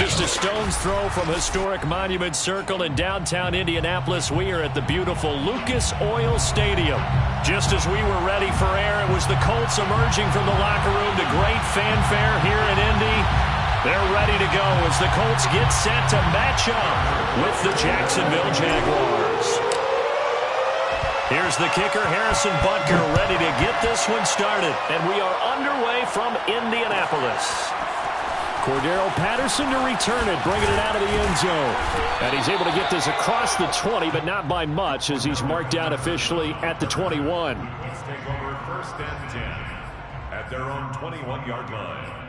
Just a stone's throw from historic Monument Circle in downtown Indianapolis, we are at the beautiful Lucas Oil Stadium. Just as we were ready for air, it was the Colts emerging from the locker room to great fanfare here in Indy. They're ready to go as the Colts get set to match up with the Jacksonville Jaguars. Here's the kicker, Harrison Butker, ready to get this one started. And we are underway from Indianapolis. Cordero Patterson to return it, bringing it out of the end zone. And he's able to get this across the 20, but not by much as he's marked down officially at the 21. Let's take over 1st and 10 at their own 21-yard line.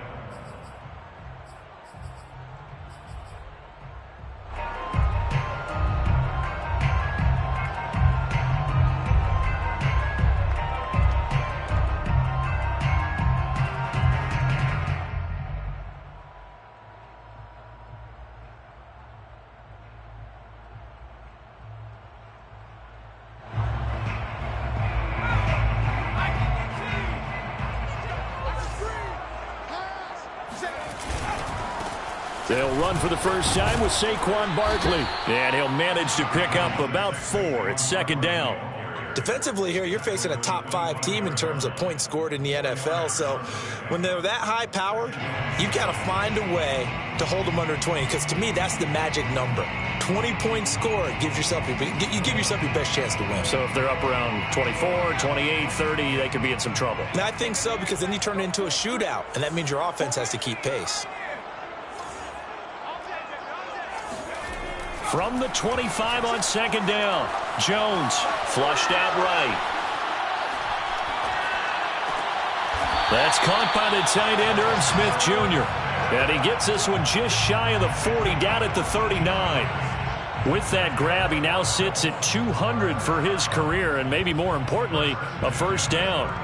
They'll run for the first time with Saquon Barkley. And he'll manage to pick up about 4 at 2nd down. Defensively here, you're facing a top 5 team in terms of points scored in the NFL. So when they're that high-powered, you've got to find a way to hold them under 20. Because to me, that's the magic number. 20 points scored gives yourself you give yourself your best chance to win. So if they're up around 24, 28, 30, they could be in some trouble. And I think so, because then you turn it into a shootout, and that means your offense has to keep pace. From the 25 on 2nd down, Jones flushed out right. That's caught by the tight end, Irv Smith Jr. And he gets this one just shy of the 40, down at the 39. With that grab, he now sits at 200 for his career, and maybe more importantly, a 1st down.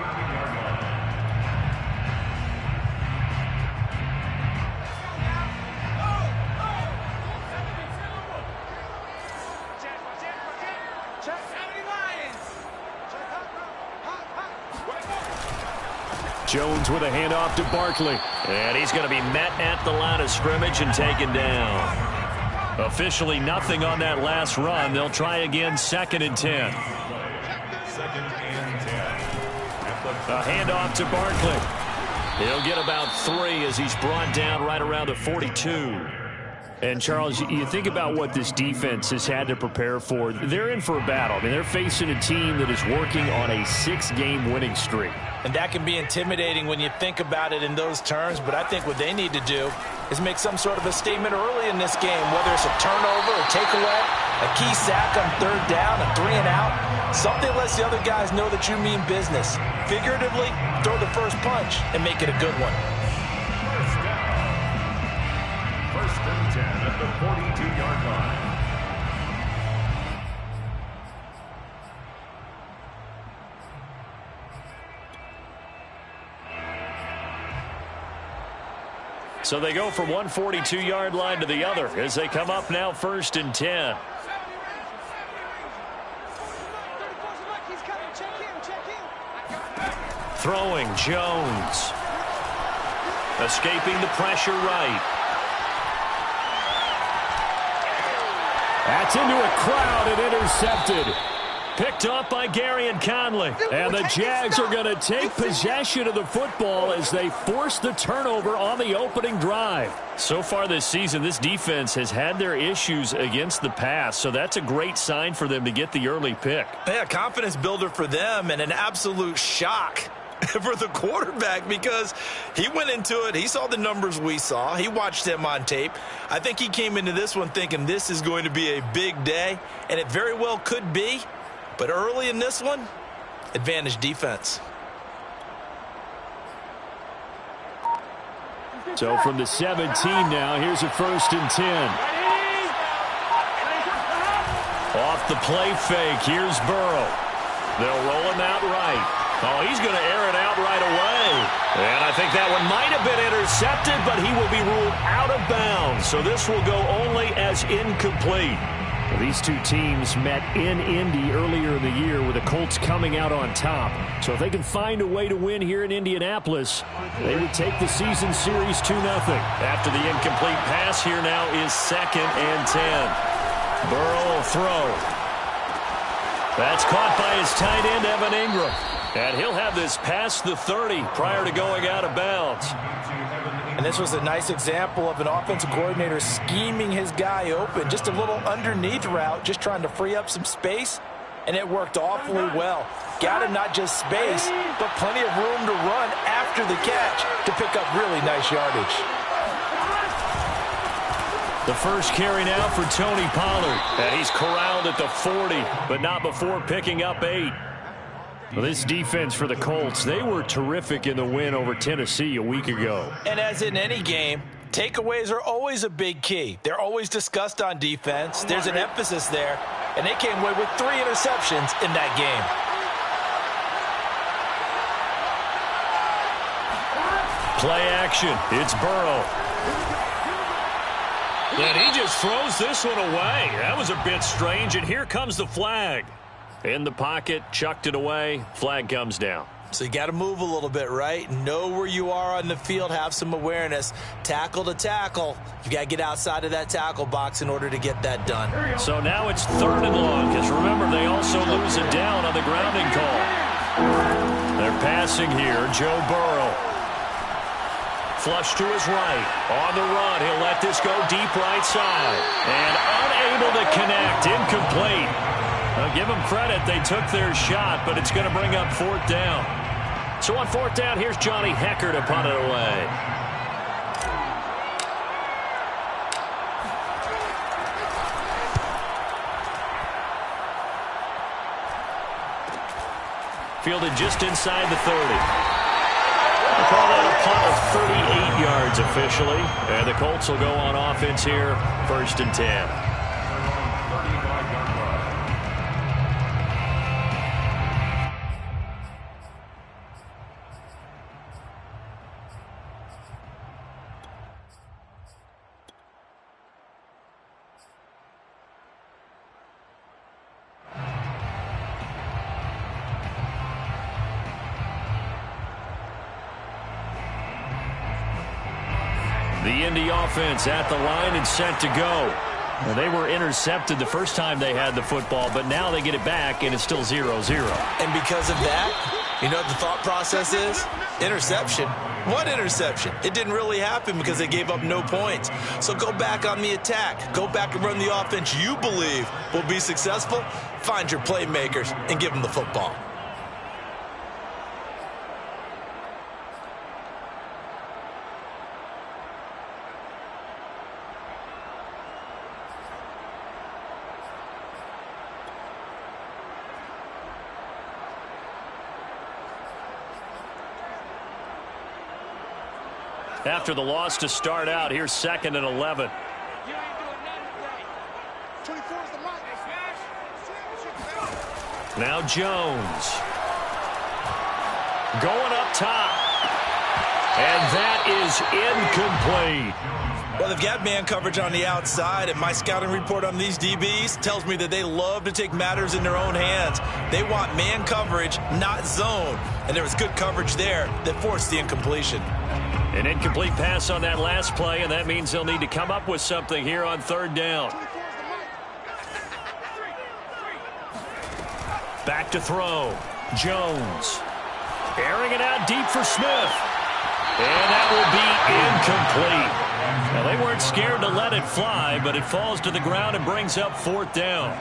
Jones with a handoff to Barkley. And he's going to be met at the line of scrimmage and taken down. Officially nothing on that last run. They'll try again 2nd and 10. 2nd and 10. A handoff to Barkley. He'll get about 3 as he's brought down right around the 42. And, Charles, you think about what this defense has had to prepare for. They're in for a battle. I mean, they're facing a team that is working on a 6-game winning streak. And that can be intimidating when you think about it in those terms. But I think what they need to do is make some sort of a statement early in this game, whether it's a turnover, a takeaway, a key sack on 3rd down, a 3-and-out. Something lets the other guys know that you mean business. Figuratively, throw the first punch and make it a good one. 1st and 10 at the 42-yard line. So they go from one 42-yard line to the other as they come up now 1st and 10. Throwing, Jones. Escaping the pressure right. That's into a crowd and intercepted. Picked up by Garyon Conley. And the Jags are going to take possession of the football as they force the turnover on the opening drive. So far this season, this defense has had their issues against the pass, so that's a great sign for them to get the early pick. Yeah, confidence builder for them and an absolute shock for the quarterback because he went into it. He saw the numbers we saw. He watched them on tape. I think he came into this one thinking this is going to be a big day, and it very well could be. But early in this one, advantage defense. So from the 17 now, here's a 1st and 10. Off the play fake, here's Burrow. They'll roll him out right. Oh, he's going to air it out right away. And I think that one might have been intercepted, but he will be ruled out of bounds. So this will go only as incomplete. Well, these two teams met in Indy earlier in the year with the Colts coming out on top. So if they can find a way to win here in Indianapolis, they would take the season series 2-0. After the incomplete pass, here now is 2nd and 10. Burrow will throw. That's caught by his tight end, Evan Ingram. And he'll have this past the 30 prior to going out of bounds. And this was a nice example of an offensive coordinator scheming his guy open. Just a little underneath route, just trying to free up some space. And it worked awfully well. Got him not just space, but plenty of room to run after the catch to pick up really nice yardage. The first carry now for Tony Pollard. And he's corralled at the 40, but not before picking up 8. Well, this defense for the Colts, they were terrific in the win over Tennessee a week ago. And as in any game, takeaways are always a big key. They're always discussed on defense. There's an emphasis there, and they came away with 3 interceptions in that game. Play action. It's Burrow. And he just throws this one away. That was a bit strange, and here comes the flag. In the pocket, chucked it away, flag comes down. So you got to move a little bit, right? Know where you are on the field, have some awareness. Tackle to tackle. You got to get outside of that tackle box in order to get that done. So now it's 3rd and long, because remember, they also lose it down on the grounding call. They're passing here, Joe Burrow. Flush to his right. On the run, he'll let this go deep right side. And unable to connect, incomplete. I'll give them credit. They took their shot, but it's going to bring up 4th down. So on 4th down, here's Johnny Hekker to punt it away. Fielded just inside the 30. We'll call that a punt of 38 yards officially. And the Colts will go on offense here, 1st and 10. The Indy offense at the line and set to go. Well, they were intercepted the first time they had the football, but now they get it back, and it's still 0-0. And because of that, you know what the thought process is? Interception. What interception? It didn't really happen because they gave up no points. So go back on the attack. Go back and run the offense you believe will be successful. Find your playmakers and give them the football. After the loss to start out, here's 2nd and 11. Now Jones. Going up top. And that is incomplete. Well, they've got man coverage on the outside, and my scouting report on these DBs tells me that they love to take matters in their own hands. They want man coverage, not zone. And there was good coverage there that forced the incompletion. An incomplete pass on that last play, and that means they'll need to come up with something here on 3rd down. Back to throw. Jones. Airing it out deep for Smith. And that will be incomplete. Now, they weren't scared to let it fly, but it falls to the ground and brings up 4th down.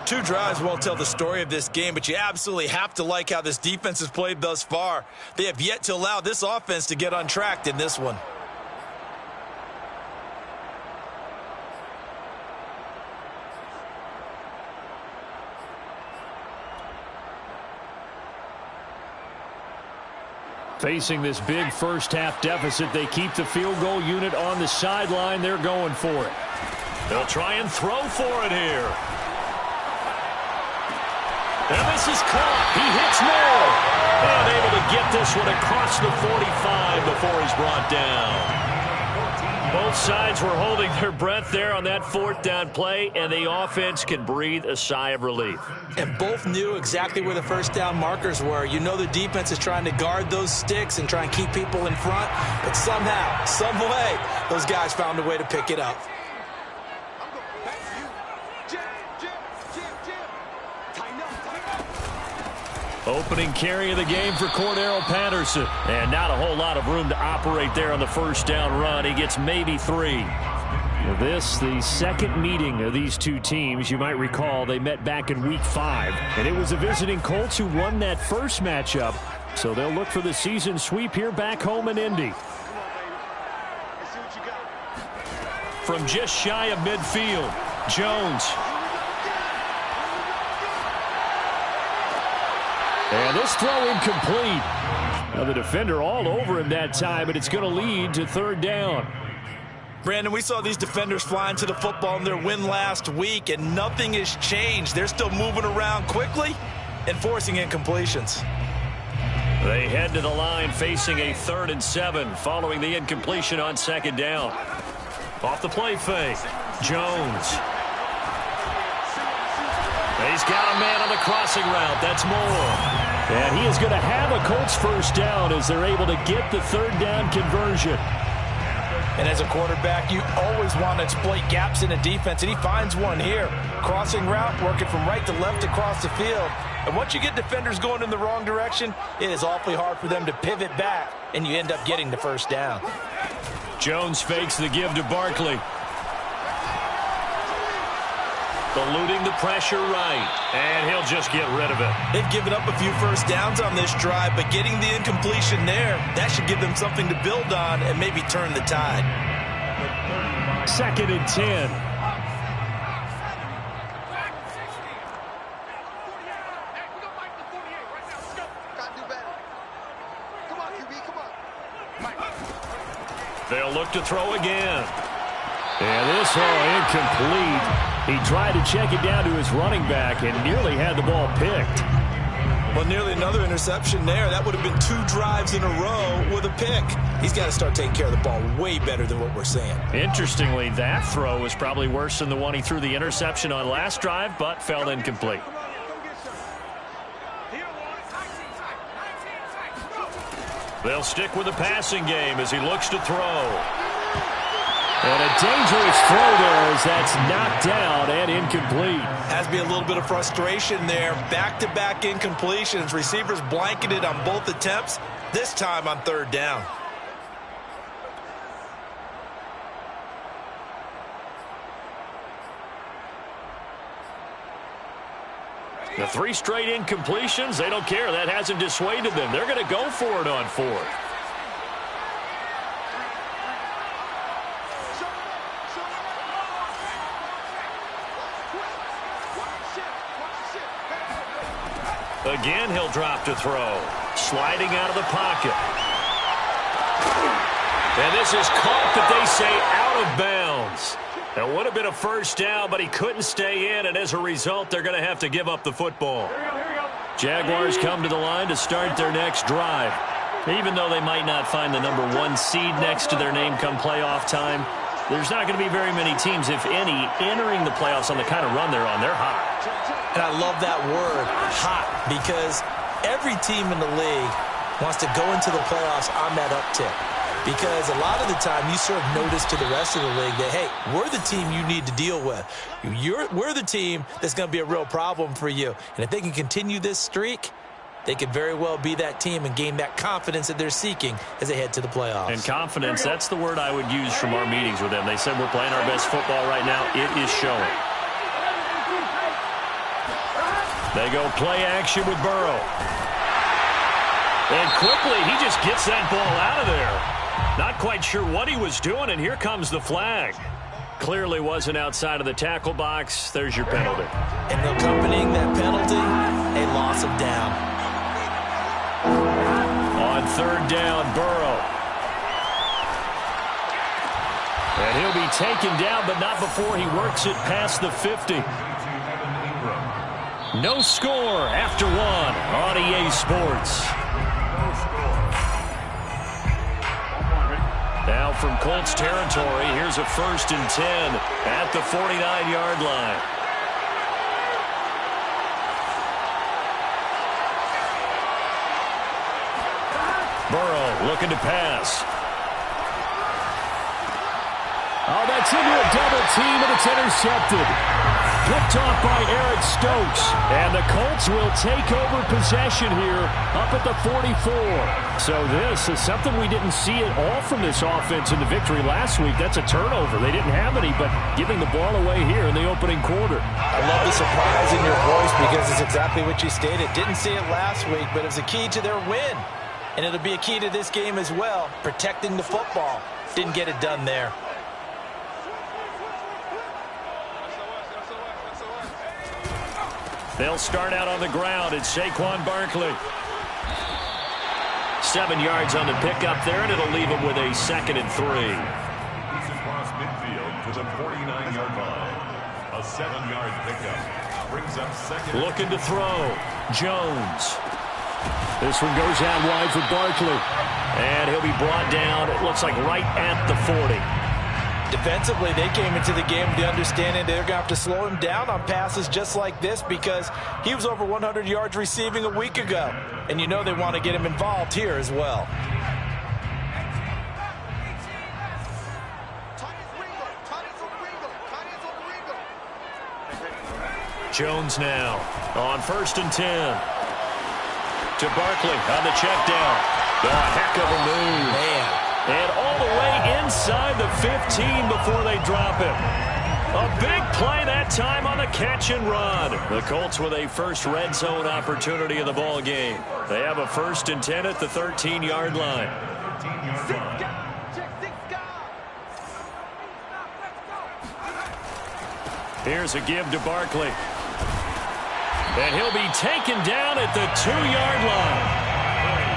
2 drives won't tell the story of this game, but you absolutely have to like how this defense has played thus far. They have yet to allow this offense to get untracked in this one. Facing this big first-half deficit, they keep the field goal unit on the sideline. They're going for it. They'll try and throw for it here. And this is caught. He hits Moore. And able to get this one across the 45 before he's brought down. Both sides were holding their breath there on that fourth down play, and the offense can breathe a sigh of relief. And both knew exactly where the first down markers were. You know the defense is trying to guard those sticks and try and keep people in front, but somehow, some way, those guys found a way to pick it up. Opening carry of the game for Cordero Patterson. And not a whole lot of room to operate there on the first down run. He gets maybe 3. This, the second meeting of these two teams. You might recall they met back in Week 5. And it was the visiting Colts who won that first matchup. So they'll look for the season sweep here back home in Indy. From just shy of midfield, Jones. And this throw incomplete. Now the defender all over him that time, but it's going to lead to third down. Brandon, we saw these defenders flying to the football in their win last week, and nothing has changed. They're still moving around quickly and forcing incompletions. They head to the line facing a 3rd and 7 following the incompletion on second down. Off the play fake, Jones. He's got a man on the crossing route. That's Moore. And he is going to have a Colts first down as they're able to get the third down conversion. And as a quarterback, you always want to exploit gaps in the defense, and he finds one here. Crossing route, working from right to left across the field. And once you get defenders going in the wrong direction, it is awfully hard for them to pivot back, and you end up getting the first down. Jones fakes the give to Barkley. Eluding the pressure right, and he'll just get rid of it. They've given up a few first downs on this drive, but getting the incompletion there, that should give them something to build on and maybe turn the tide. 2nd and 10. They'll look to throw again. And this incomplete. He tried to check it down to his running back and nearly had the ball picked. Well, nearly another interception there. That would have been 2 drives in a row with a pick. He's got to start taking care of the ball way better than what we're seeing. Interestingly, that throw was probably worse than the one he threw the interception on last drive, but fell incomplete. They'll stick with the passing game as he looks to throw. And a dangerous throw there as that's knocked down and incomplete. Has to be a little bit of frustration there. Back-to-back incompletions. Receivers blanketed on both attempts, this time on third down. The 3 straight incompletions, they don't care. That hasn't dissuaded them. They're going to go for it on 4th. Again, he'll drop to throw. Sliding out of the pocket. And this is caught, but they say out of bounds. It would have been a first down, but he couldn't stay in, and as a result, they're going to have to give up the football. Jaguars come to the line to start their next drive. Even though they might not find the number 1 seed next to their name come playoff time, there's not going to be very many teams, if any, entering the playoffs on the kind of run they're on. They're hot. And I love that word, hot, because every team in the league wants to go into the playoffs on that uptick. Because a lot of the time you serve notice to the rest of the league that, hey, we're the team you need to deal with. We're the team that's going to be a real problem for you. And if they can continue this streak, they could very well be that team and gain that confidence that they're seeking as they head to the playoffs. And confidence, that's the word I would use from our meetings with them. They said we're playing our best football right now. It is showing. They go play action with Burrow. And quickly, he just gets that ball out of there. Not quite sure what he was doing, and here comes the flag. Clearly wasn't outside of the tackle box. There's your penalty. And accompanying that penalty, a loss of down. On third down, Burrow. And he'll be taken down, but not before he works it past the 50. No score after 1 on EA Sports. Now from Colts territory. Here's a 1st and 10 at the 49-yard line. Burrow looking to pass. Oh, that's into a double team, and it's intercepted. Picked off by Eric Stokes. And the Colts will take over possession here up at the 44. So this is something we didn't see at all from this offense in the victory last week. That's a turnover. They didn't have any, but giving the ball away here in the opening quarter. I love the surprise in your voice because it's exactly what you stated. Didn't see it last week, but it was a key to their win. And it'll be a key to this game as well, protecting the football. Didn't get it done there. They'll start out on the ground. It's Saquon Barkley. 7 yards on the pickup there, and it'll leave him with a 2nd and 3. He's across midfield to the 49-yard line. A 7-yard pickup brings up 2nd. Looking to throw. Jones. This one goes out wide for Barkley. And he'll be brought down, it looks like right at the 40. Defensively, they came into the game with the understanding they're going to have to slow him down on passes just like this because he was over 100 yards receiving a week ago. And you know they want to get him involved here as well. Jones now on 1st and 10. To Barkley on the check down. A heck of a move. Man. And all the way inside the 15 before they drop him. A big play that time on the catch and run. The Colts with a first red zone opportunity in the ball game. They have a 1st and 10 at the 13-yard line. Here's a give to Barkley. And he'll be taken down at the 2-yard line.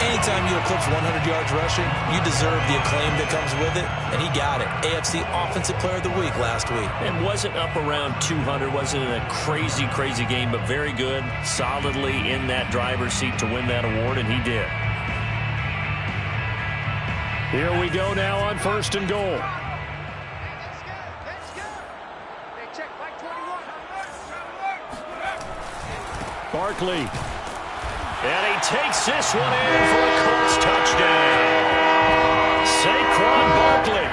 Anytime you eclipse 100 yards rushing, you deserve the acclaim that comes with it, and he got it. AFC Offensive Player of the Week last week. And wasn't up around 200, wasn't in a crazy, crazy game, but very good, solidly in that driver's seat to win that award, and he did. Here we go now on 1st and goal. Barkley. And he takes this one in for a Colts touchdown. Saquon Barkley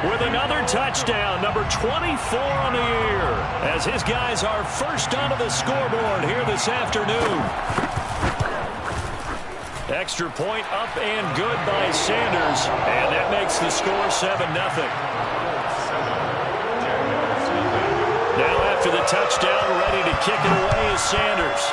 with another touchdown, number 24 on the year, as his guys are first onto the scoreboard here this afternoon. Extra point up and good by Sanders, and that makes the score 7-0. Now after the touchdown, ready to kick it away is Sanders.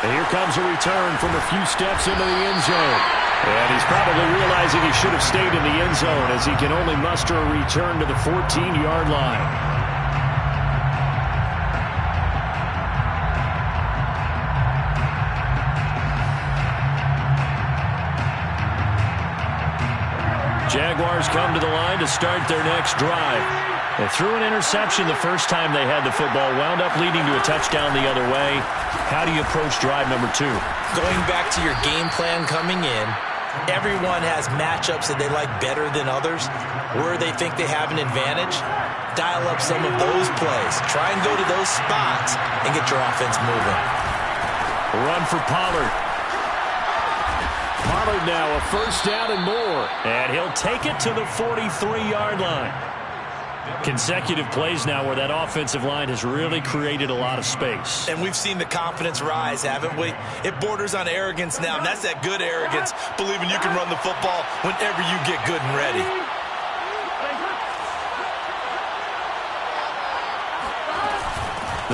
And here comes a return from a few steps into the end zone. And he's probably realizing he should have stayed in the end zone as he can only muster a return to the 14-yard line. Jaguars come to the line to start their next drive. They threw an interception the first time they had the football, wound up leading to a touchdown the other way. How do you approach drive number 2? Going back to your game plan coming in, everyone has matchups that they like better than others. Where they think they have an advantage, dial up some of those plays. Try and go to those spots and get your offense moving. Run for Pollard. Pollard now a first down and more. And he'll take it to the 43-yard line. Consecutive plays now where that offensive line has really created a lot of space. And we've seen the confidence rise, haven't we? It borders on arrogance now, and that's that good arrogance, believing you can run the football whenever you get good and ready.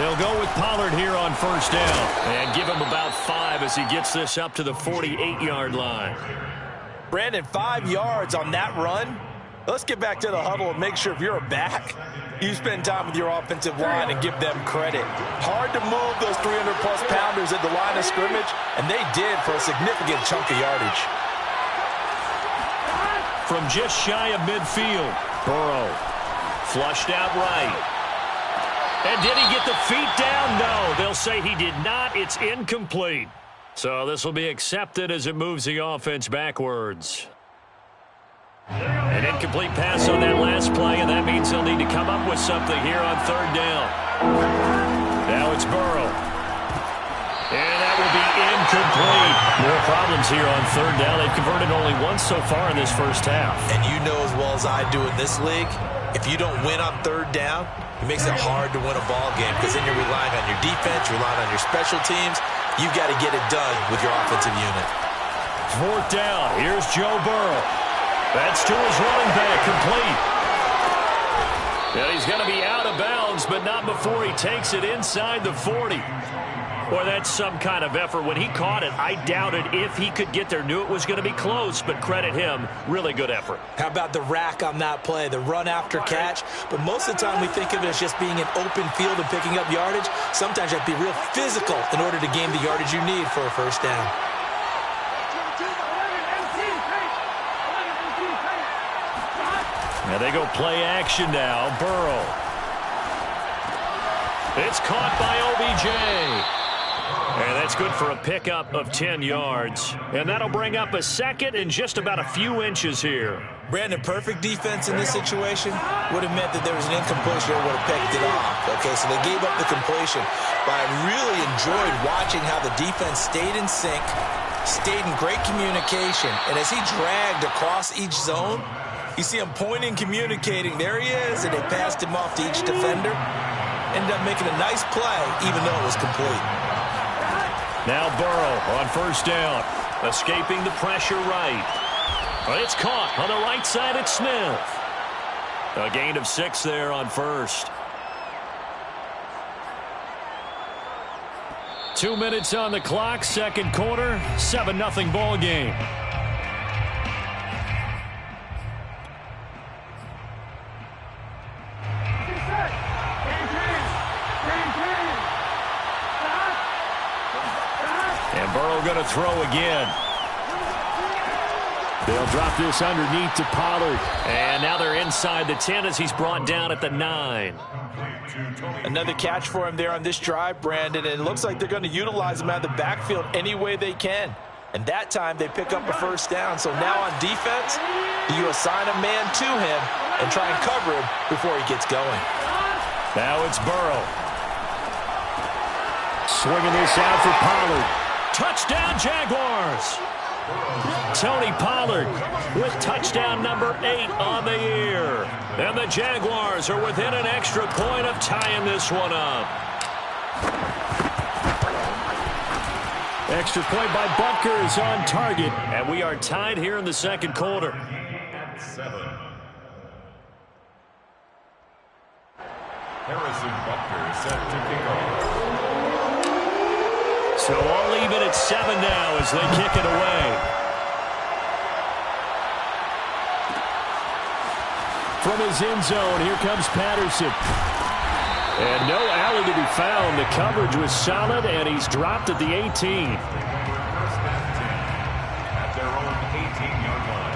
They'll go with Pollard here on first down and give him about 5 as he gets this up to the 48-yard line. Brandon, 5 yards on that run. Let's get back to the huddle and make sure if you're a back, you spend time with your offensive line and give them credit. Hard to move those 300-plus pounders at the line of scrimmage, and they did for a significant chunk of yardage. From just shy of midfield, Burrow flushed out right. And did he get the feet down? No, they'll say he did not. It's incomplete. So this will be accepted as it moves the offense backwards. An incomplete pass on that last play, and that means they'll need to come up with something here on third down. Now it's Burrow. And that will be incomplete. More problems here on third down. They've converted only once so far in this first half. And you know as well as I do in this league, if you don't win on third down, it makes it hard to win a ball game because then you're relying on your defense, you're relying on your special teams. You've got to get it done with your offensive unit. Fourth down. Here's Joe Burrow. That's to his running back, complete. And he's going to be out of bounds, but not before he takes it inside the 40. Boy, that's some kind of effort. When he caught it, I doubted if he could get there. Knew it was going to be close, but credit him. Really good effort. How about the rack on that play, the run after catch? But most of the time we think of it as just being an open field and picking up yardage. Sometimes you have to be real physical in order to gain the yardage you need for a first down. Now they go play action now. Burrow. It's caught by OBJ. And that's good for a pickup of 10 yards. And that'll bring up a second and just about a few inches here. Brandon, perfect defense in this situation would have meant that there was an incompletion or would have picked it off. Okay, so they gave up the completion. But I really enjoyed watching how the defense stayed in sync, stayed in great communication. And as he dragged across each zone, you see him pointing, communicating. There he is, and they passed him off to each defender. Ended up making a nice play, even though it was complete. Now Burrow on first down, escaping the pressure right. But it's caught on the right side at Smith. A gain of 6 there on first. 2 minutes on the clock, second quarter, 7-0 ball game. And Burrow going to throw again. They'll drop this underneath to Pollard. And now they're inside the 10 as he's brought down at the 9. Another catch for him there on this drive, Brandon. And it looks like they're going to utilize him out of the backfield any way they can. And that time they pick up a first down. So now on defense, you assign a man to him and try and cover him before he gets going. Now it's Burrow. Swinging this out for Pollard. Touchdown, Jaguars. Tony Pollard with touchdown number 8 on the year. And the Jaguars are within an extra point of tying this one up. Extra point by Butker is on target. And we are tied here in the second quarter. At 7. Harrison Butker set to kick off. So all even at 7 now as they kick it away. From his end zone, here comes Patterson. And no alley to be found. The coverage was solid, and he's dropped at the 18. First and 10 at their own 18-yard line.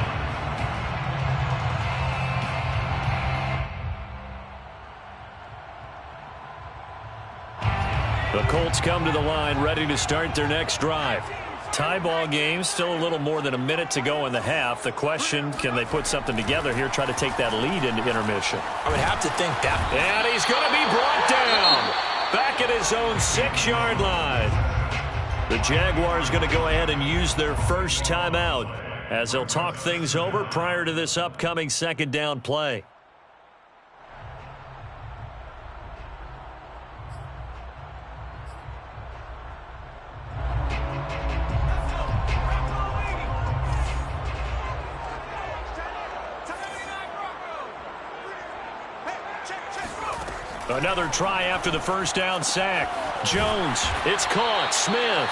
The Colts come to the line ready to start their next drive. Tie ball game, still a little more than a minute to go in the half. The question, can they put something together here, try to take that lead into intermission? I would have to think that. And he's going to be brought down back at his own 6-yard line. The Jaguars going to go ahead and use their first timeout as they'll talk things over prior to this upcoming second down play. Another try after the first down sack. Jones, it's caught. Smith.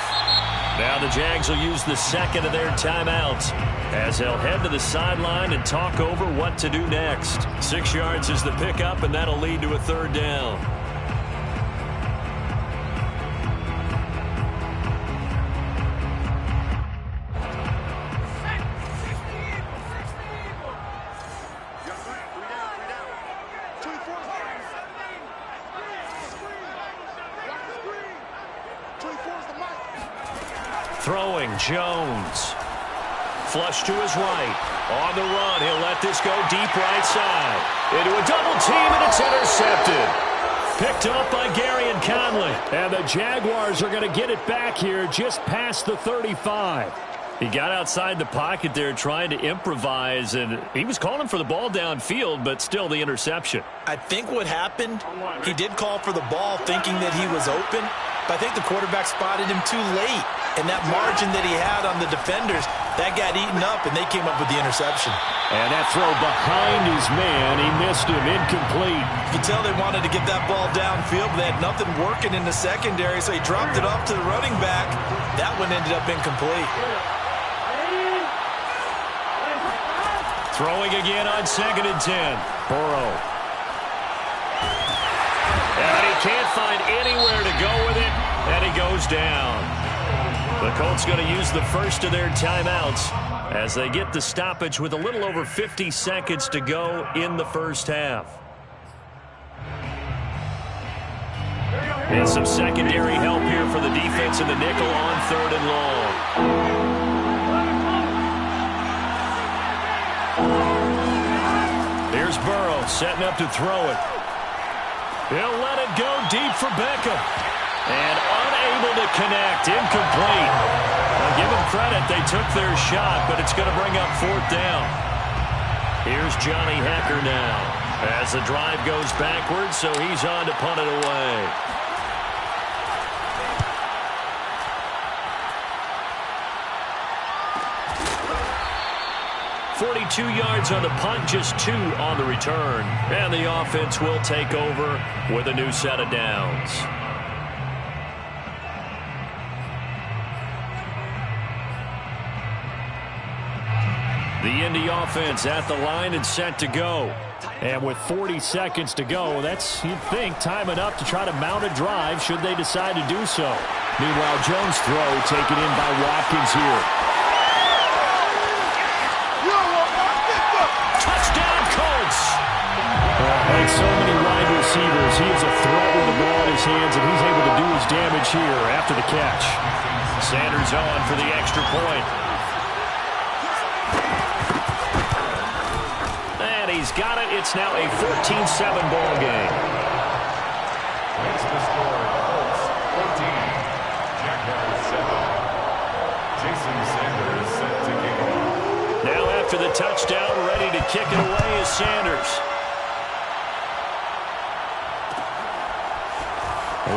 Now the Jags will use the second of their timeouts as they'll head to the sideline and talk over what to do next. 6 yards is the pickup, and that'll lead to a third down. Throwing, Jones. Flush to his right. On the run, he'll let this go deep right side. Into a double team, and it's intercepted. Picked up by Garyon Conley. And the Jaguars are going to get it back here just past the 35. He got outside the pocket there trying to improvise, and he was calling for the ball downfield, but still the interception. I think what happened, he did call for the ball thinking that he was open, but I think the quarterback spotted him too late. And that margin that he had on the defenders, that got eaten up, and they came up with the interception. And that throw behind his man, he missed him, incomplete. You could tell they wanted to get that ball downfield, but they had nothing working in the secondary, so he dropped it off to the running back. That one ended up incomplete. Throwing again on 2nd and 10. Burrow. And he can't find anywhere to go with it, and he goes down. The Colts going to use the first of their timeouts as they get the stoppage with a little over 50 seconds to go in the first half. And some secondary help here for the defense in the nickel on 3rd and long. Here's Burrow setting up to throw it. He'll let it go deep for Beckham. And unable to connect, incomplete. I'll give them credit, they took their shot, but it's going to bring up 4th down. Here's Johnny Hekker now as the drive goes backwards, so he's on to punt it away. .42 yards on the punt, just 2 on the return. And the offense will take over with a new set of downs. The Indy offense at the line and set to go. And with 40 seconds to go, that's, you'd think, time enough to try to mount a drive should they decide to do so. Meanwhile, Jones' throw taken in by Watkins here. Touchdown, Colts! Like so many wide receivers, he is a threat with the ball in his hands, and he's able to do his damage here after the catch. Sanders on for the extra point. He's got it. It's now a 14-7 ball game. Makes the score Colts 14, Jaguars 7. Jason Sanders set to kick off. Now after the touchdown, ready to kick it away is Sanders.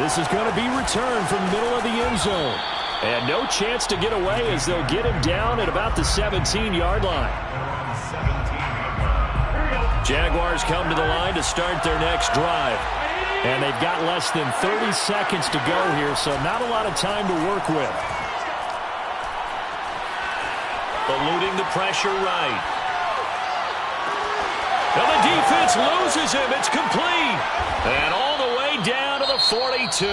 This is going to be returned from the middle of the end zone. And no chance to get away as they'll get him down at about the 17-yard line. Jaguars come to the line to start their next drive. And they've got less than 30 seconds to go here, so not a lot of time to work with. Eluding the pressure right. And the defense loses him. It's complete. And all the way down to the 42.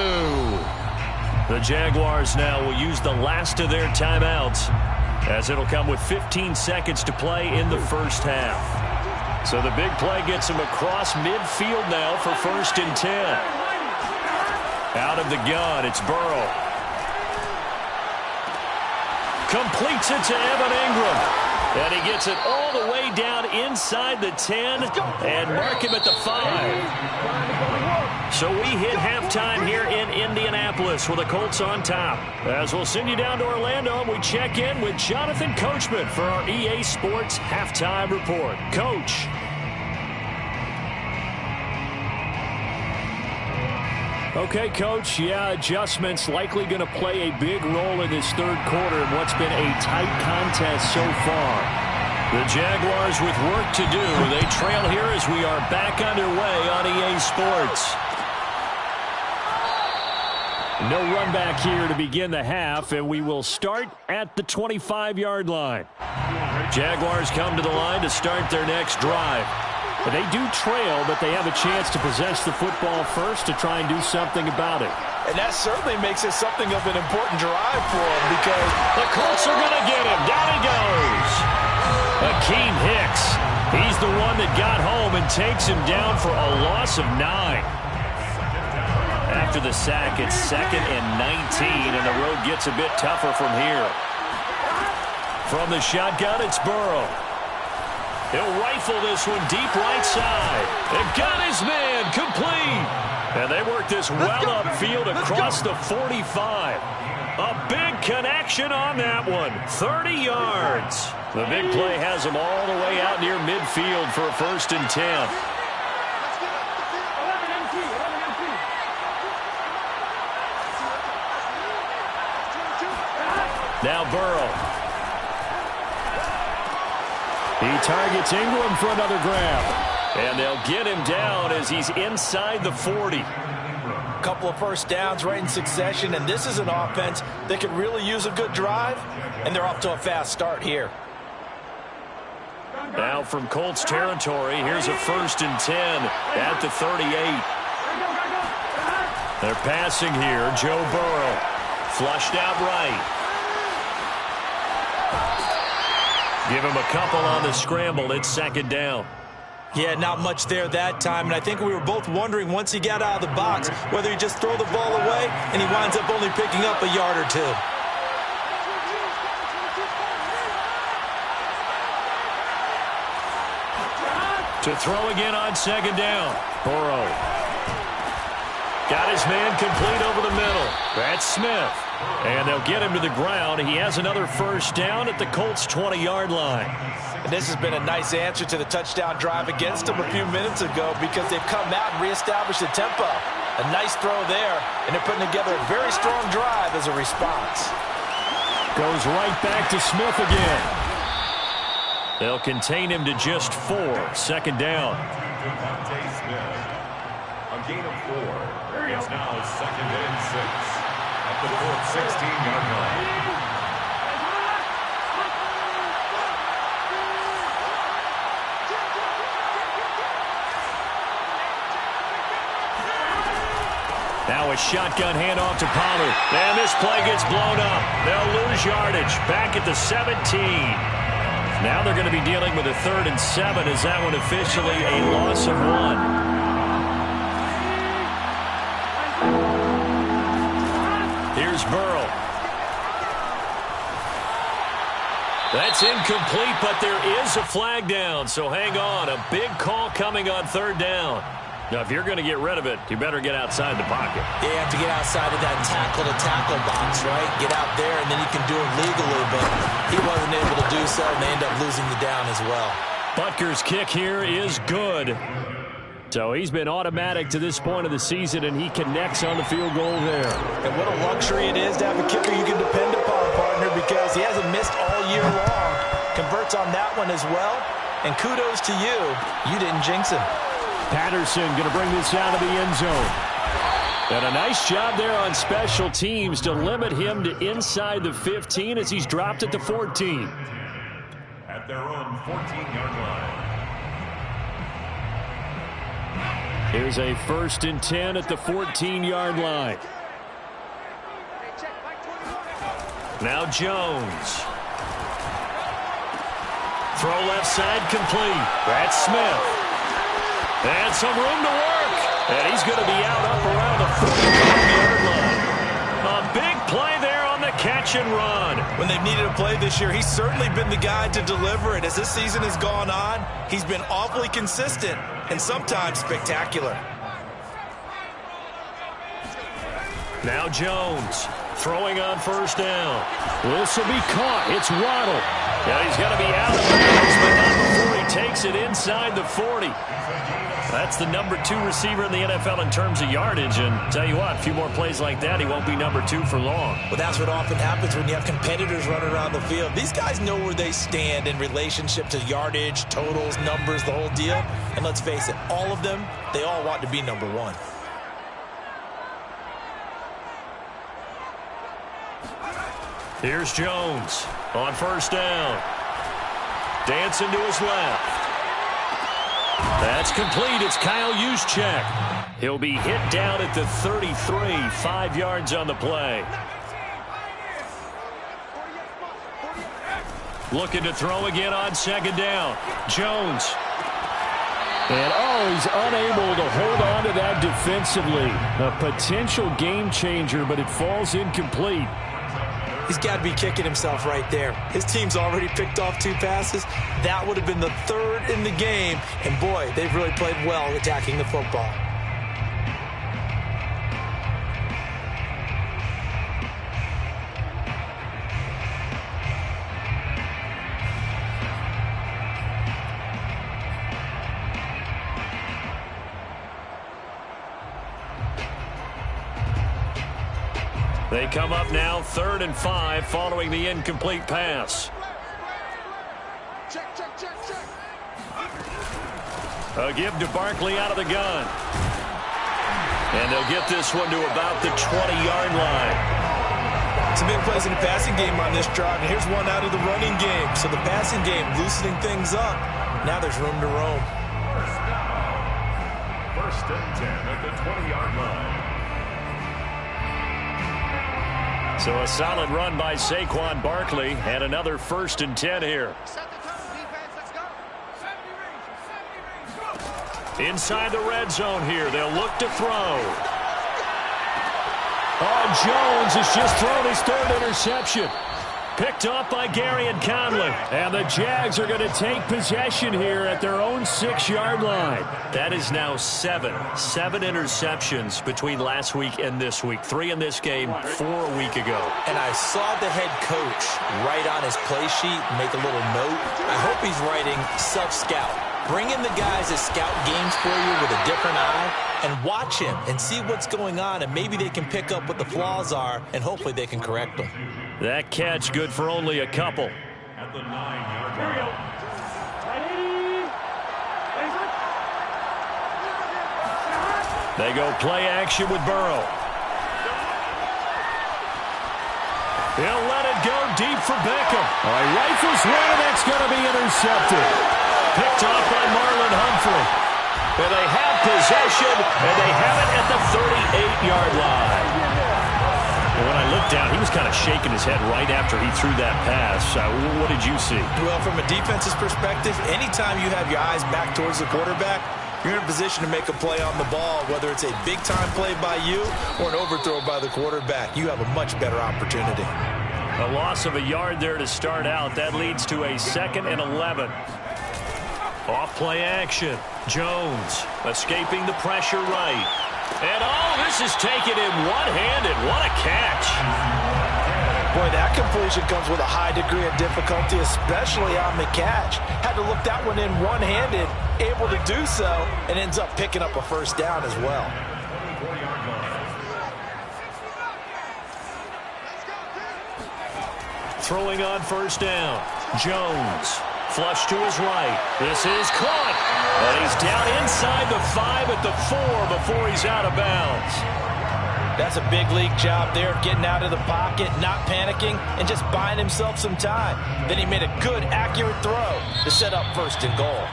The Jaguars now will use the last of their timeouts, as it'll come with 15 seconds to play in the first half. So the big play gets him across midfield now for 1st and 10. Out of the gun, it's Burrow. Completes it to Evan Ingram. And he gets it all the way down inside the 10 and mark him at the 5. So we hit halftime here in Indianapolis with the Colts on top. As we'll send you down to Orlando, and we check in with Jonathan Coachman for our EA Sports Halftime Report. Coach. Okay, Coach, adjustments likely going to play a big role in this third quarter in what's been a tight contest so far. The Jaguars with work to do. They trail here as we are back underway on EA Sports. No run back here to begin the half, and we will start at the 25-yard line. Jaguars come to the line to start their next drive. But they do trail, but they have a chance to possess the football first to try and do something about it. And that certainly makes it something of an important drive for them, because the Colts are going to get him. Down he goes. Akeem Hicks. He's the one that got home and takes him down for a loss of 9. after the sack, it's 2nd and 19, and the road gets a bit tougher from here. From the shotgun, it's Burrow. He'll rifle this one deep right side. And got his man complete. And they work this well upfield across the 45. A big connection on that one. 30 yards. The big play has them all the way out near midfield for a 1st and 10. Now Burrow. He targets Ingram for another grab. And they'll get him down as he's inside the 40. A couple of first downs right in succession, and this is an offense that could really use a good drive, and they're off to a fast start here. Now from Colts territory, here's a 1st and 10 at the 38. They're passing here. Joe Burrow flushed out right. Give him a couple on the scramble. It's 2nd down. Yeah, not much there that time, and I think we were both wondering once he got out of the box whether he'd just throw the ball away, and he winds up only picking up a yard or two. To throw again on 2nd down. Burrow. Got his man complete over the middle. That's Smith. And they'll get him to the ground. He has another 1st down at the Colts' 20-yard line. And this has been a nice answer to the touchdown drive against them a few minutes ago because they've come out and reestablished the tempo. A nice throw there, and they're putting together a very strong drive as a response. Goes right back to Smith again. They'll contain him to just 4. 2nd down. DeVonta Smith. A gain of 4. It's now 2nd and 6 at the 16-yard line. Now a shotgun handoff to Pollard. And this play gets blown up. They'll lose yardage. Back at the 17. Now they're going to be dealing with a 3rd and 7. Is that one officially a loss of 1? Here's Burrow. That's incomplete, but there is a flag down. So hang on. A big call coming on 3rd down. Now, if you're going to get rid of it, you better get outside the pocket. You have to get outside of that tackle-to-tackle box, right? Get out there, and then you can do it legally, but he wasn't able to do so, and they end up losing the down as well. Butker's kick here is good. So he's been automatic to this point of the season, and he connects on the field goal there. And what a luxury it is to have a kicker you can depend upon, partner, because he hasn't missed all year long. Converts on that one as well, and kudos to you. You didn't jinx him. Patterson going to bring this out of the end zone. And a nice job there on special teams to limit him to inside the 15 as he's dropped at the 14. At their own 14-yard line. Here's a 1st and 10 at the 14-yard line. Now Jones. Throw left side complete. That's Smith. And some room to work. And he's going to be out up around the 45-yard line. A big play there on the catch and run. When they've needed a play this year, he's certainly been the guy to deliver it. As this season has gone on, he's been awfully consistent and sometimes spectacular. Now Jones throwing on 1st down. This will be caught. It's Waddle. Yeah, he's got to be out of bounds, but not before he takes it inside the 40. That's the number 2 receiver in the NFL in terms of yardage. And tell you what, a few more plays like that, he won't be number 2 for long. Well, that's what often happens when you have competitors running around the field. These guys know where they stand in relationship to yardage, totals, numbers, the whole deal. And let's face it, all of them, they all want to be number 1. Here's Jones on 1st down. Dancing to his left. That's complete. It's Kyle Juszczyk. He'll be hit down at the 33, 5 yards on the play. Looking to throw again on 2nd down. Jones. And, he's unable to hold on to that defensively. A potential game changer, but it falls incomplete. He's got to be kicking himself right there. His team's already picked off 2 passes. That would have been the 3rd in the game. And, boy, they've really played well attacking the football. They come up now 3rd and 5 following the incomplete pass. A give to Barkley out of the gun. And they'll get this one to about the 20-yard line. Some big plays in the passing game on this drive. And here's one out of the running game. So the passing game loosening things up. Now there's room to roam. 1st and 10 at the 20-yard line. So a solid run by Saquon Barkley and another 1st and 10 here. Inside the red zone here. They'll look to throw. Jones has just thrown his 3rd interception. Picked off by Garyon Conley. And the Jags are going to take possession here at their own 6-yard line. That is now 7 interceptions between last week and this week. 3 in this game, 4 a week ago. And I saw the head coach write on his play sheet, make a little note. I hope he's writing self-scout. Bring in the guys that scout games for you with a different eye and watch him and see what's going on, and maybe they can pick up what the flaws are, and hopefully they can correct them. That catch good for only a couple. At the 9-yard line. They go play action with Burrow. He'll let it go deep for Beckham. He rifles one, and that's going to be intercepted. Picked off by Marlon Humphrey. And they have possession, and they have it at the 38-yard line. And when I looked down, he was kind of shaking his head right after he threw that pass. What did you see? Well, from a defense's perspective, anytime you have your eyes back towards the quarterback, you're in a position to make a play on the ball, whether it's a big-time play by you or an overthrow by the quarterback. You have a much better opportunity. A loss of a yard there to start out. That leads to a 2nd and 11. Off play action. Jones escaping the pressure right. And this is taken in one-handed. What a catch. Boy, that completion comes with a high degree of difficulty, especially on the catch. Had to look that one in one-handed, able to do so, and ends up picking up a 1st down as well. Throwing on 1st down. Jones. Flush to his right. This is caught. And he's down inside the 5 at the 4 before he's out of bounds. That's a big league job there, getting out of the pocket, not panicking, and just buying himself some time. Then he made a good, accurate throw to set up 1st and goal.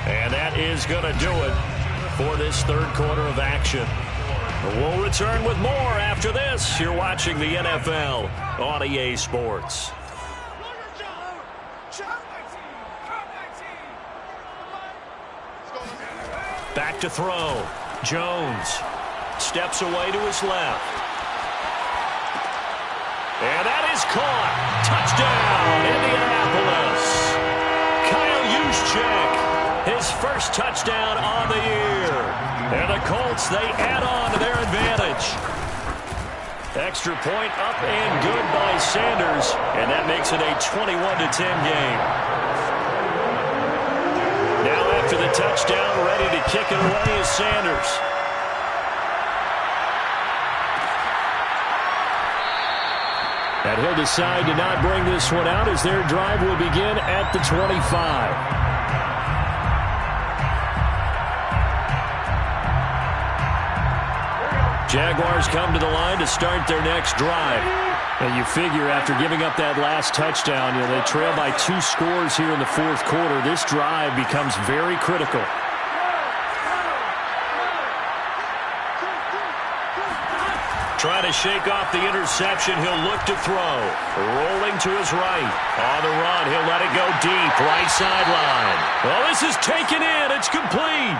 And that is going to do it for this 3rd quarter of action. We'll return with more after this. You're watching the NFL on EA Sports. Back to throw. Jones steps away to his left. And that is caught. Touchdown, Indianapolis. Kyle Juszczyk, his 1st touchdown on the year. And the Colts, they add on to their advantage. Extra point up and good by Sanders. And that makes it a 21-10 game. Now after the touchdown, ready to kick it away is Sanders. And he'll decide to not bring this one out as their drive will begin at the 25. Jaguars come to the line to start their next drive. And you figure after giving up that last touchdown, they trail by 2 scores here in the 4th quarter. This drive becomes very critical. trying to shake off the interception. He'll look to throw. Rolling to his right. On the run, he'll let it go deep. Right sideline. Well, this is taken in. It's complete.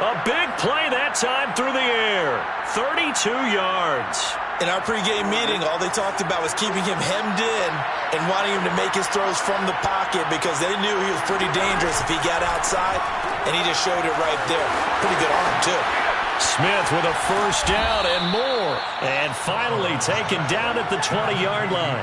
A big play that time through the air. 32 yards. In our pregame meeting, all they talked about was keeping him hemmed in and wanting him to make his throws from the pocket because they knew he was pretty dangerous if he got outside, and he just showed it right there. Pretty good arm, too. Smith with a first down and more. And finally taken down at the 20-yard line.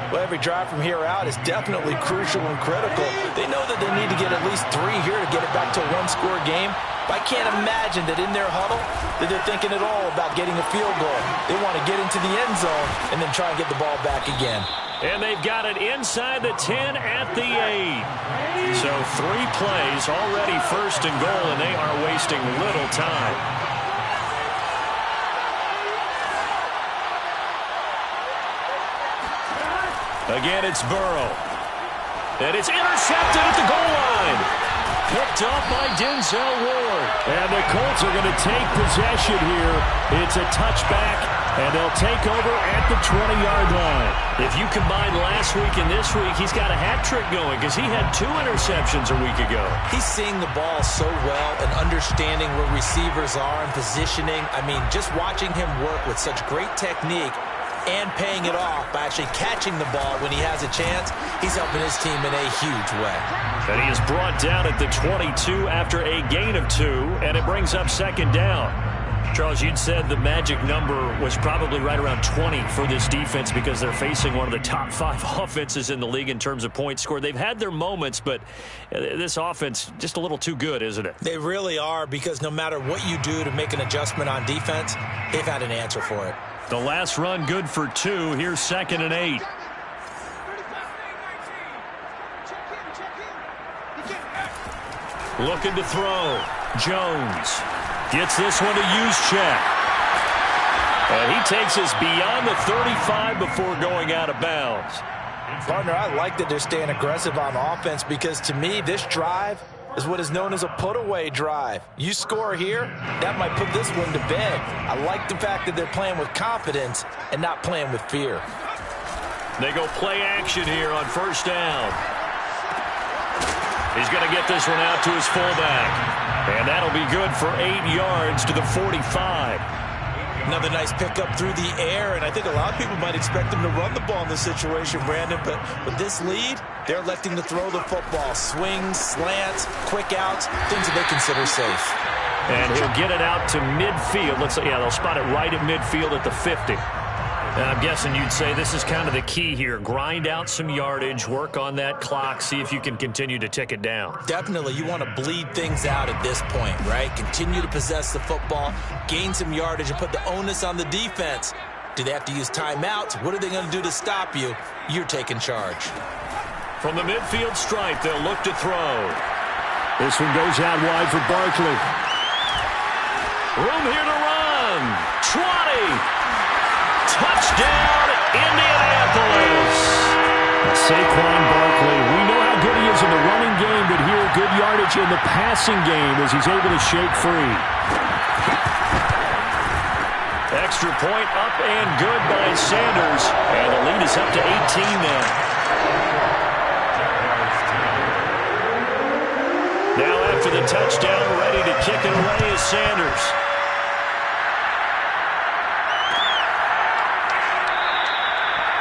Well, every drive from here out is definitely crucial and critical. They know that they need to get at least 3 here to get it back to a one-score game. But I can't imagine that in their huddle that they're thinking at all about getting a field goal. They want to get into the end zone and then try and get the ball back again. And they've got it inside the 10 at the 8. So 3 plays already first and goal, and they are wasting little time. Again, it's Burrow. And it's intercepted at the goal line. Picked off by Denzel Ward. And the Colts are going to take possession here. It's a touchback, and they'll take over at the 20-yard line. If you combine last week and this week, he's got a hat trick going because he had 2 interceptions a week ago. He's seeing the ball so well and understanding where receivers are and positioning. I mean, just watching him work with such great technique and paying it off by actually catching the ball when he has a chance, he's helping his team in a huge way. And he is brought down at the 22 after a gain of 2, and it brings up second down. Charles, you'd said the magic number was probably right around 20 for this defense because they're facing one of the top 5 offenses in the league in terms of points scored. They've had their moments, but this offense just a little too good, isn't it? They really are, because no matter what you do to make an adjustment on defense, they've had an answer for it. The last run good for 2. Here's 2nd and 8. Looking to throw. Jones gets this one to Juszczyk. And he takes us beyond the 35 before going out of bounds. Partner, I like that they're staying aggressive on offense because to me, this drive is what is known as a put-away drive. You score here, that might put this one to bed. I like the fact that they're playing with confidence and not playing with fear. They go play action here on first down. He's going to get this one out to his fullback. And that'll be good for 8 yards to the 45. Another nice pickup through the air, and I think a lot of people might expect them to run the ball in this situation, Brandon, but with this lead, they're electing to throw the football. Swings, slants, quick outs, things that they consider safe. And he'll get it out to midfield. They'll spot it right at midfield at the 50. And I'm guessing you'd say this is kind of the key here. Grind out some yardage, work on that clock, see if you can continue to tick it down. Definitely. You want to bleed things out at this point, right? Continue to possess the football, gain some yardage, and put the onus on the defense. Do they have to use timeouts? What are they going to do to stop you? You're taking charge. From the midfield stripe, they'll look to throw. This one goes out wide for Barkley. Room here to run. 20. Touchdown, Indianapolis. Saquon Barkley, we know how good he is in the running game, but here, good yardage in the passing game as he's able to shake free. Extra point up and good by Sanders, and the lead is up to 18 now. Now after the touchdown, ready to kick it away is Sanders.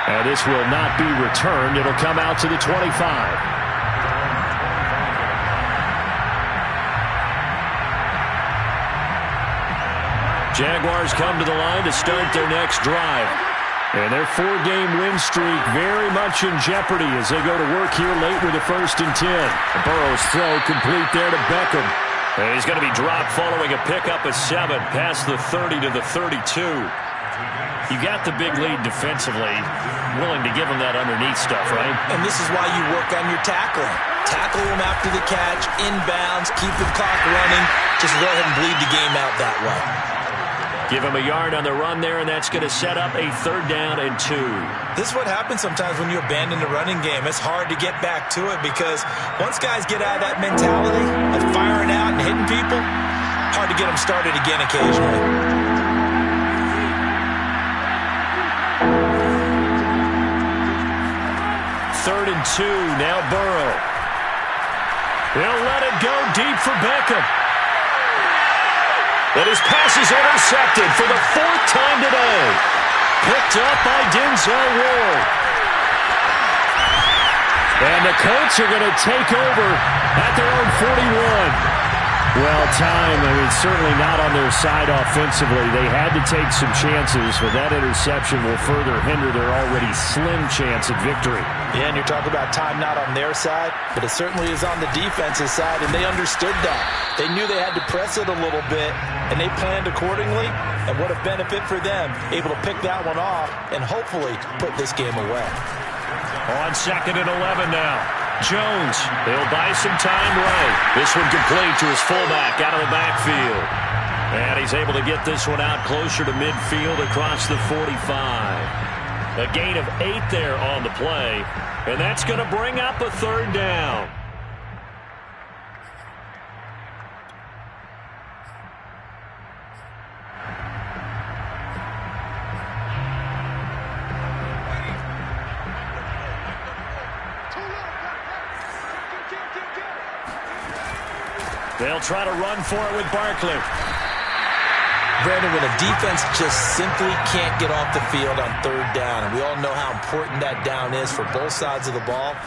And this will not be returned. It'll come out to the 25. Jaguars come to the line to start their next drive. And their 4-game win streak very much in jeopardy as they go to work here late with a 1st and 10. Burrow's throw complete there to Beckham. And he's going to be dropped following a pickup of 7 past the 30 to the 32. You got the big lead defensively, willing to give them that underneath stuff, right? And this is why you work on your tackling. Tackle them after the catch, inbounds, keep the clock running. Just go ahead and bleed the game out that way. Give him a yard on the run there, and that's going to set up a 3rd down and 2. This is what happens sometimes when you abandon the running game. It's hard to get back to it because once guys get out of that mentality of firing out and hitting people, hard to get them started again occasionally. 3rd and 2. Now Burrow. He'll let it go deep for Beckham. And his pass is intercepted for the 4th time today. Picked up by Denzel Ward. And the Colts are going to take over at their own 41. Well, certainly not on their side offensively. They had to take some chances, but that interception will further hinder their already slim chance at victory. Yeah, and you're talking about time not on their side, but it certainly is on the defensive side, and they understood that. They knew they had to press it a little bit, and they planned accordingly, and what a benefit for them, able to pick that one off and hopefully put this game away. On 2nd and 11 now. Jones, he'll buy some time right. This one complete to his fullback out of the backfield. And he's able to get this one out closer to midfield across the 45. A gain of 8 there on the play. And that's going to bring up a 3rd down. They'll try to run for it with Barkley. Brandon, when a defense just simply can't get off the field on 3rd down, and we all know how important that down is for both sides of the ball,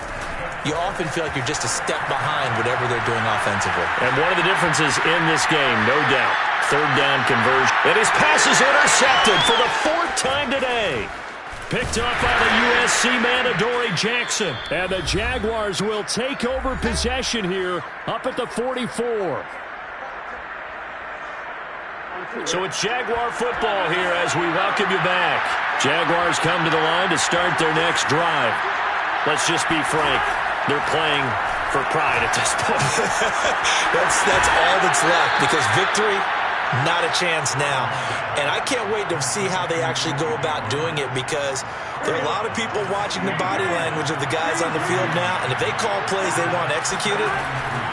you often feel like you're just a step behind whatever they're doing offensively. And one of the differences in this game, no doubt, 3rd down conversion. And his pass is intercepted for the 4th time today. Picked up by the USC man, Adoree Jackson. And the Jaguars will take over possession here up at the 44. So it's Jaguar football here as we welcome you back. Jaguars come to the line to start their next drive. Let's just be frank. They're playing for pride at this point. That's all that's left, because victory, not a chance now. And I can't wait to see how they actually go about doing it, because there are a lot of people watching the body language of the guys on the field now, and if they call plays they want executed,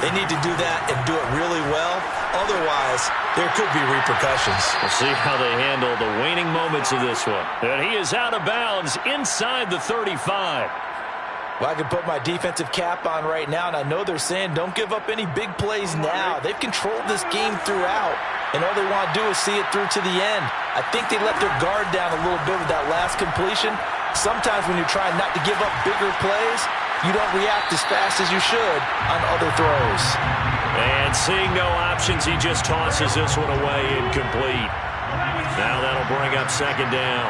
they need to do that and do it really well. Otherwise, there could be repercussions. We'll see how they handle the waning moments of this one. And he is out of bounds inside the 35. Well, I can put my defensive cap on right now, and I know they're saying don't give up any big plays now. They've controlled this game throughout, and all they want to do is see it through to the end. I think they let their guard down a little bit with that last completion. Sometimes when you're trying not to give up bigger plays, you don't react as fast as you should on other throws. And seeing no options, he just tosses this one away incomplete. Now that'll bring up 2nd down.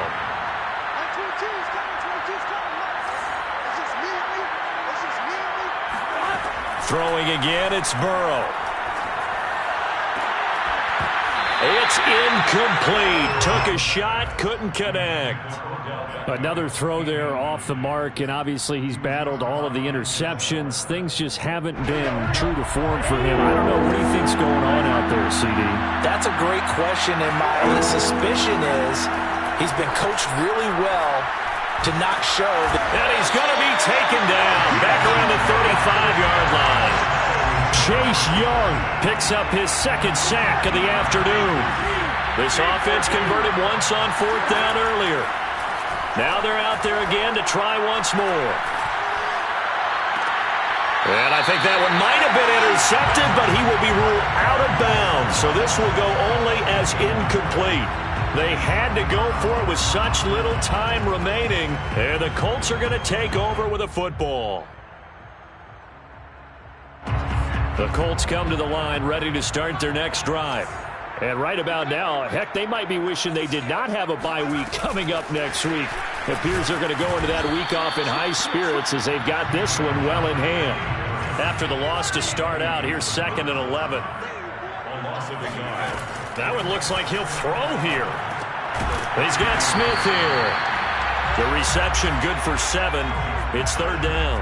Throwing again, it's Burrow. It's incomplete. Took a shot, couldn't connect. Another throw there off the mark, and obviously he's battled all of the interceptions. Things just haven't been true to form for him. I don't know, what do you think's going on out there, CD? That's a great question, and my suspicion is he's been coached really well to not show that. And he's going to be taken down back around the 35-yard line. Chase Young picks up his 2nd sack of the afternoon. This offense converted once on 4th down earlier. Now they're out there again to try once more. And I think that one might have been intercepted, but he will be ruled out of bounds. So this will go only as incomplete. They had to go for it with such little time remaining. And the Colts are going to take over with a football. The Colts come to the line ready to start their next drive. And right about now, heck, they might be wishing they did not have a bye week coming up next week. It appears they're going to go into that week off in high spirits as they've got this one well in hand. After the loss to start out, here's 2nd and 11. That one looks like he'll throw here. He's got Smith here. The reception good for 7. It's 3rd down.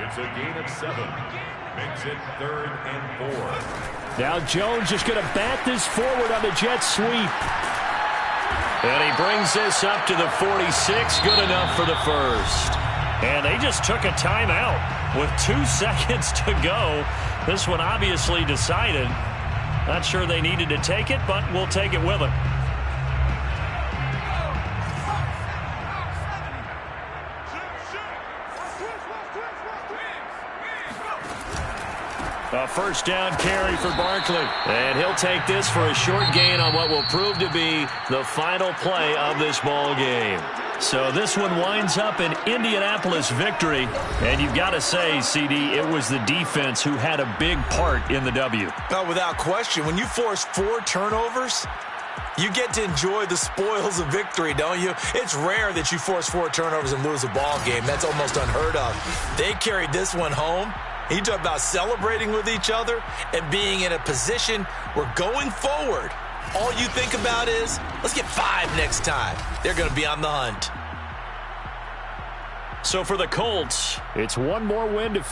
It's a gain of 7. Makes it 3rd and 4. Now Jones just going to bat this forward on the jet sweep. And he brings this up to the 46. Good enough for the 1st. And they just took a timeout with 2 seconds to go. This one obviously decided. Not sure they needed to take it, but we'll take it with them. A first down carry for Barkley. And he'll take this for a short gain on what will prove to be the final play of this ball game. So this one winds up an Indianapolis victory. And you've got to say, CD, it was the defense who had a big part in the W. No, without question. When you force 4 turnovers, you get to enjoy the spoils of victory, don't you? It's rare that you force 4 turnovers and lose a ball game. That's almost unheard of. They carried this one home. He talked about celebrating with each other and being in a position where going forward, all you think about is, let's get 5 next time. They're going to be on the hunt. So for the Colts, it's one more win to finish.